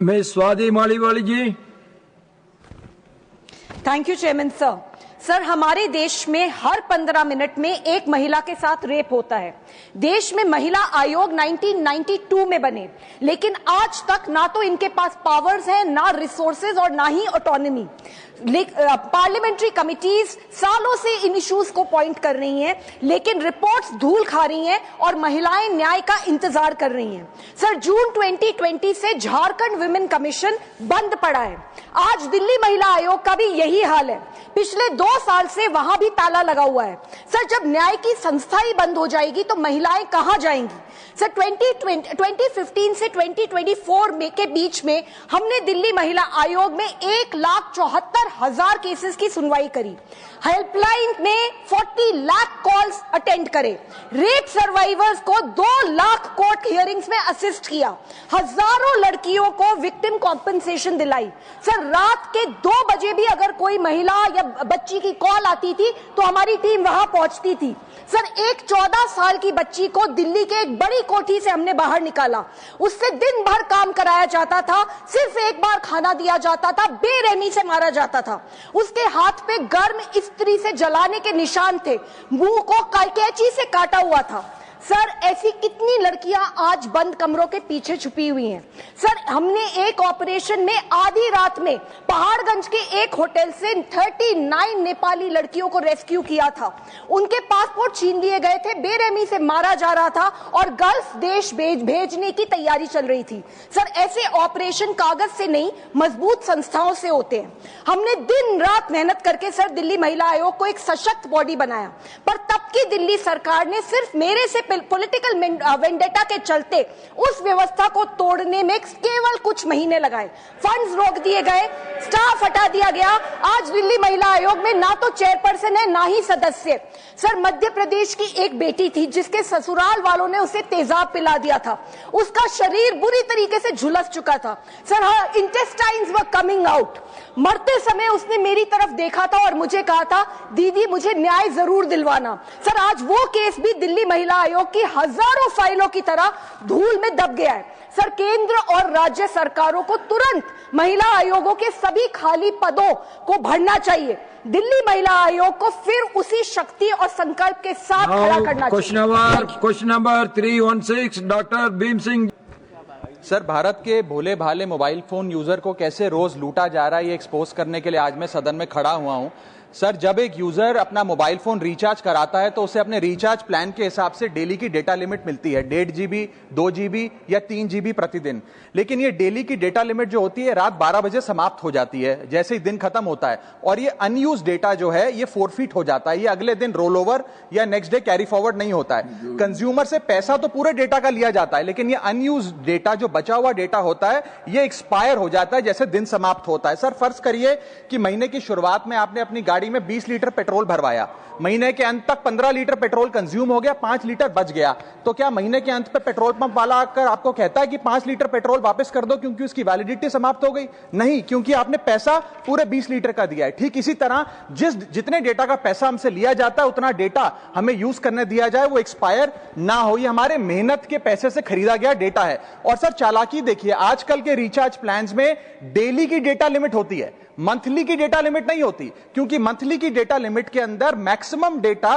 Miss Swati Maliwal ji. Thank you chairman sir. Sir, हमारे देश में हर 15 मिनट में एक महिला के साथ रेप होता है। देश में महिला आयोग 1992 में बने, लेकिन आज तक ना तो इनके पास पावर्स हैं, ना रिसोर्सेज और ना ही ऑटोनॉमी। पार्लियामेंट्री कमिटीज सालों से इन इश्यूज को पॉइंट कर रही हैं, लेकिन रिपोर्ट्स धूल खा रही हैं और महिलाएं न्याय का इंतजार कर रही हैं। सर, जून 2020 से झारखंड विमेन कमीशन बंद पड़ा है। आज दिल्ली महिला आयोग का भी यही हाल है। पिछले 2 साल से वहां भी ताला लगा हुआ है। सर, जब न्याय की संस्था ही बंद हो जाएगी तो महिलाएं कहां जाएंगी? सर, 2015 से 2024 के बीच में हमने दिल्ली महिला आयोग में 1,74,000 केसेस की सुनवाई करी। हेल्पलाइन में 40 लाख कॉल्स अटेंड करे। रेप सर्वाइवर्स को 2 लाख कोर्ट हियरिंग्स में असिस्ट किया। हजारों लड़कियों को विक्टिम कॉम्पेंसेशन दिलाई। सर, रात के 2 बजे भी अगर कोई महिला या बच्ची की कॉल आती थी तो हमारी टीम वहां पहुंचती थी। सर, एक 14 साल की बच्ची को दिल्ली के एक बड़ी कोठी से हमने बाहर निकाला। उससे दिन भर काम कराया जाता था, सिर्फ एक बार खाना दिया जाता था, बेरहमी से मारा जाता था। उसके हाथ पे गर्म इस्त्री से जलाने के निशान थे, मुंह को कैंची से काटा हुआ था। सर, ऐसी कितनी लड़कियां आज बंद कमरों के पीछे छुपी हुई हैं। सर, हमने एक ऑपरेशन में आधी रात में पहाड़गंज के एक होटल से 39 नेपाली लड़कियों को रेस्क्यू किया था। उनके पासपोर्ट छीन लिए गए थे, बेरहमी से मारा जा रहा था और गल्फ देश भेजने की तैयारी चल रही थी। सर, ऐसे ऑपरेशन कागज से नहीं, मजबूत संस्थाओं से होते हैं। हमने दिन रात मेहनत करके सर दिल्ली महिला आयोग को एक सशक्त बॉडी बनाया, पर तब की दिल्ली सरकार ने सिर्फ मेरे से पॉलिटिकल वेंडेटा के चलते उस व्यवस्था को तोड़ने में केवल कुछ महीने लगाए। फंड्स रोक दिए गए, स्टाफ हटा दिया गया। आज दिल्ली महिला आयोग में ना तो चेयरपर्सन है, ना ही सदस्य। सर, मध्य प्रदेश की एक बेटी थी जिसके ससुराल वालों ने उसे तेजाब पिला दिया था। उसका शरीर बुरी तरीके से झुलस चुका था। Sir, her intestines were coming out. मरते समय उसने मेरी तरफ देखा था और मुझे कहा था, दीदी मुझे न्याय जरूर दिलवाना। सर, आज वो केस भी दिल्ली महिला आयोग की हजारों फाइलों की तरह धूल में दब गया है। सर, केंद्र और राज्य सरकारों को तुरंत महिला आयोगों के सभी खाली पदों को भरना चाहिए। दिल्ली महिला आयोग को फिर उसी शक्ति और संकल्प के साथ खड़ा करना चाहिए। Question number 316 doctor Bhim Singh. Sir, Bharat के भोले भाले मोबाइल फोन यूजर को कैसे रोज लूटा जा रहा है, ये एक्सपोज करने के लिए आज मैं सदन में खड़ा हुआ हूं। सर, जब एक यूजर अपना मोबाइल फोन रिचार्ज कराता है तो उसे अपने रिचार्ज प्लान के हिसाब से डेली की डेटा लिमिट मिलती है, 1.5 GB, 2 GB या 3 GB प्रतिदिन। लेकिन ये डेली की डेटा लिमिट जो होती है रात 12 बजे समाप्त हो जाती है, जैसे ही दिन खत्म होता है, और ये अनयूज डेटा जो है ये फोरफिट हो जाता है। ये अगले दिन रोल ओवर या नेक्स्ट डे कैरी फॉरवर्ड नहीं होता है। कंज्यूमर से पैसा तो पूरे डेटा का लिया जाता है, लेकिन ये अनयूज डेटा, जो बचा हुआ डेटा होता है, ये एक्सपायर हो जाता है जैसे दिन समाप्त होता है। सर, फर्ज करिए कि महीने की शुरुआत में आपने अपनी गाड़ी में 20 लीटर पेट्रोल भरवाया, महीने के अंत तक 15 लीटर पेट्रोल कंज्यूम हो गया, 5 लीटर बच गया, तो क्या महीने के अंत पे पेट्रोल पंप वाला आकर आपको कहता है कि 5 लीटर पेट्रोल वापस कर दो क्योंकि उसकी वैलिडिटी समाप्त हो गई? नहीं, क्योंकि आपने पैसा पूरे 20 लीटर का दिया है। ठीक इसी तरह जितने डेटा का पैसा हमसे लिया जाता है उतना डेटा हमें यूज करने दिया जाए, वो एक्सपायर ना हो। ये हमारे मेहनत के पैसे से खरीदा गया डेटा है। और सर, चालाकी देखिए, आजकल के रिचार्ज प्लान्स में डेली की डेटा लिमिट होती है, मंथली की डेटा लिमिट नहीं होती, क्योंकि मंथली की डेटा लिमिट के अंदर मैक्सिमम डेटा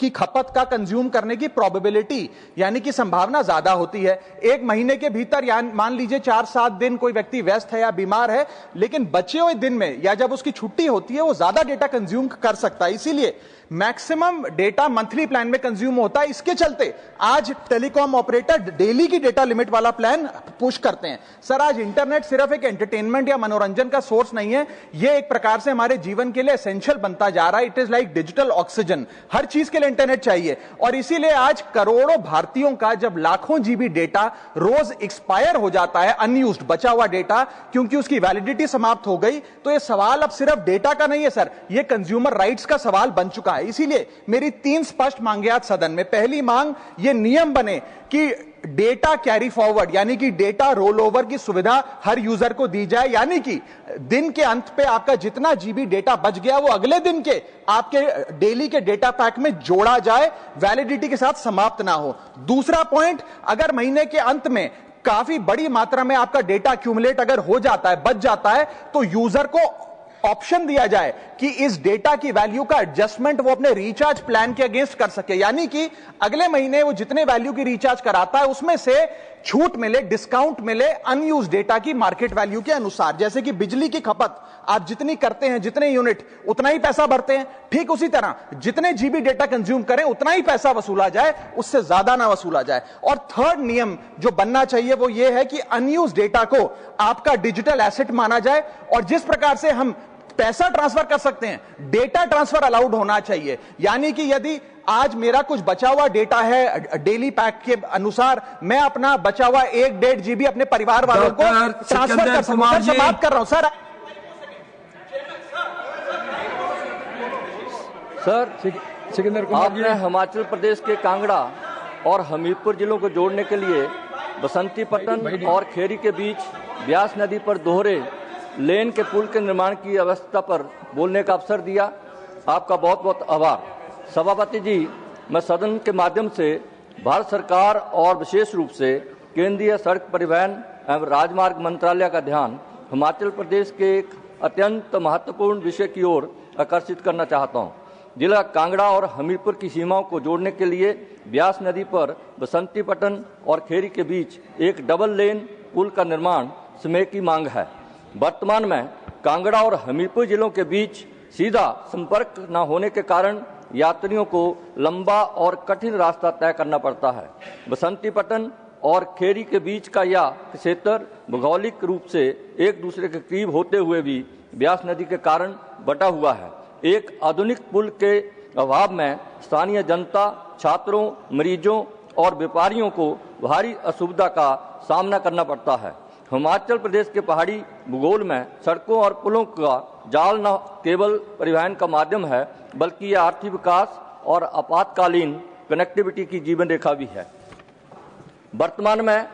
की खपत का कंज्यूम करने की प्रोबेबिलिटी यानी कि संभावना ज्यादा होती है। एक महीने के भीतर या मान लीजिए 4-7 दिन कोई व्यक्ति व्यस्त है या बीमार है, लेकिन बचे हुए दिन में या जब उसकी छुट्टी होती है वो ज्यादा डेटा कंज्यूम कर सकता है। इसीलिए मैक्सिमम डेटा मंथली प्लान में कंज्यूम होता है। इसके चलते आज टेलीकॉम ऑपरेटर डेली की डेटा लिमिट वाला प्लान पुश करते हैं। सर, आज इंटरनेट सिर्फ एक एंटरटेनमेंट या मनोरंजन का सोर्स नहीं है, यह एक प्रकार से हमारे जीवन के लिए एसेंशियल बनता जा रहा है। It is like digital oxygen, हर चीज के लिए इंटरनेट चाहिए। और इसीलिए आज करोड़ों भारतीयों का जब लाखों जीबी डेटा रोज एक्सपायर हो जाता है, अनयूज्ड बचा हुआ डेटा, क्योंकि उसकी वैलिडिटी समाप्त हो गई, तो यह सवाल अब सिर्फ डेटा का नहीं है सर, यह कंज्यूमर राइट्स का सवाल बन चुका है। इसीलिए मेरी 3 स्पष्ट मांगे आज सदन में। पहली मांग, ये नियम बने कि डेटा कैरी फॉरवर्ड यानी कि डेटा रोल ओवर की सुविधा हर यूजर को दी जाए, यानी कि दिन के अंत पे आपका जितना जीबी डेटा बच गया वो अगले दिन के आपके डेली के डेटा पैक में जोड़ा जाए, वैलिडिटी के साथ समाप्त ना हो। दूसरा पॉइंट, अगर महीने के अंत में काफी बड़ी मात्रा में आपका डेटा एक्यूमुलेट अगर हो जाता है, बच जाता है, तो यूजर को ऑप्शन दिया जाए कि इस डेटा की वैल्यू का एडजस्टमेंट वो अपने रिचार्ज प्लान के अगेंस्ट कर सके। यानी कि अगले महीने वो जितने वैल्यू की रिचार्ज कराता है उसमें से छूट मिले, डिस्काउंट मिले अनयूज डेटा की मार्केट वैल्यू के अनुसार। जैसे कि बिजली की खपत आप जितनी करते हैं, जितने यूनिट, उतना ही पैसा भरते हैं, ठीक उसी तरह जितने जीबी डेटा कंज्यूम करें उतना ही पैसा वसूला जाए, उससे ज्यादा ना वसूला जाए। और थर्ड नियम जो बनना चाहिए वो ये है कि अनयूज डेटा को आपका डिजिटल एसेट माना जाए, और जिस प्रकार से हम पैसा ट्रांसफर कर सकते हैं, डेटा ट्रांसफर अलाउड होना चाहिए। यानी कि यदि आज मेरा कुछ बचा हुआ डेटा है डेली पैक के अनुसार, मैं अपना बचा हुआ 1-1.5 जीबी अपने परिवार वालों को ट्रांसफर कर सकूं। सर, बात कर रहा हूं सर। सिकंदर कुमार जी, आपने हिमाचल प्रदेश के कांगड़ा और हमीरपुर जिलों को जोड़ने के लिए बसंती पट्टन और खेरी के बीच ब्यास नदी पर दोहरे लेन के पुल के निर्माण की अवस्था पर बोलने का अवसर दिया। आपका बहुत बहुत आभार। सभापति जी, मैं सदन के माध्यम से भारत सरकार और विशेष रूप से केंद्रीय सड़क परिवहन एवं राजमार्ग मंत्रालय का ध्यान हिमाचल प्रदेश के एक अत्यंत महत्वपूर्ण विषय की ओर आकर्षित करना चाहता हूँ। जिला कांगड़ा और हमीरपुर की सीमाओं को जोड़ने के लिए ब्यास नदी पर बसंती पट्टन और खेरी के बीच एक डबल लेन पुल का निर्माण समय की मांग है। वर्तमान में कांगड़ा और हमीरपुर जिलों के बीच सीधा संपर्क न होने के कारण यात्रियों को लंबा और कठिन रास्ता तय करना पड़ता है। बसंती पट्टन और खेरी के बीच का यह क्षेत्र भौगोलिक रूप से एक दूसरे के करीब होते हुए भी ब्यास नदी के कारण बटा हुआ है। एक आधुनिक पुल के अभाव में स्थानीय जनता, छात्रों, मरीजों और व्यापारियों को भारी असुविधा का सामना करना पड़ता है। हिमाचल प्रदेश के पहाड़ी भूगोल में सड़कों और पुलों का जाल न केवल परिवहन का माध्यम है, बल्कि यह आर्थिक विकास और आपातकालीन कनेक्टिविटी की जीवन रेखा भी है। वर्तमान में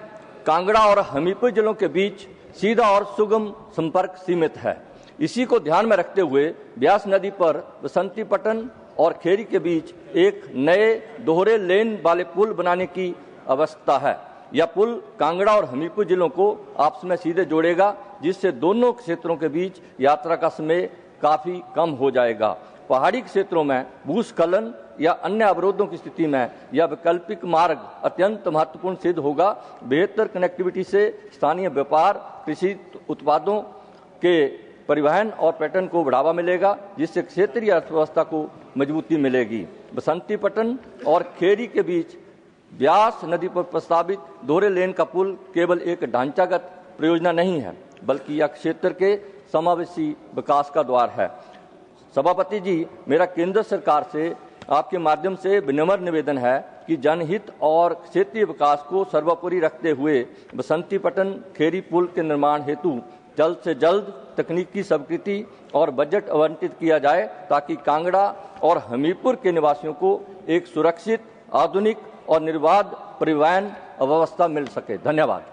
कांगड़ा और हमीरपुर जिलों के बीच सीधा और सुगम संपर्क सीमित है। इसी को ध्यान में रखते हुए ब्यास नदी पर बसंती पट्टन और खेरी के बीच एक नए दोहरे लेन वाले पुल बनाने की आवश्यकता है। यह पुल कांगड़ा और हमीरपुर जिलों को आपस में सीधे जोड़ेगा, जिससे दोनों क्षेत्रों के बीच यात्रा का समय काफी कम हो जाएगा। पहाड़ी क्षेत्रों में भूस्खलन या अन्य अवरोधों की स्थिति में यह वैकल्पिक मार्ग अत्यंत महत्वपूर्ण सिद्ध होगा। बेहतर कनेक्टिविटी से स्थानीय व्यापार, कृषि उत्पादों के परिवहन और पर्यटन को बढ़ावा मिलेगा, जिससे क्षेत्रीय अर्थव्यवस्था को मजबूती मिलेगी। बसंती पट्टन और खेरी के बीच ब्यास नदी पर प्रस्तावित दोहरे लेन का पुल केवल एक ढांचागत परियोजना नहीं है, बल्कि यह क्षेत्र के समावेशी विकास का द्वार है। सभापति जी, मेरा केंद्र सरकार से आपके माध्यम से विनम्र निवेदन है कि जनहित और क्षेत्रीय विकास को सर्वोपरि रखते हुए बसंती पट्टन खेरी पुल के निर्माण हेतु जल्द से जल्द तकनीकी स्वीकृति और बजट आवंटित किया जाए, ताकि कांगड़ा और हमीरपुर के निवासियों को एक सुरक्षित, आधुनिक और निर्बाध परिवहन व्यवस्था मिल सके। धन्यवाद।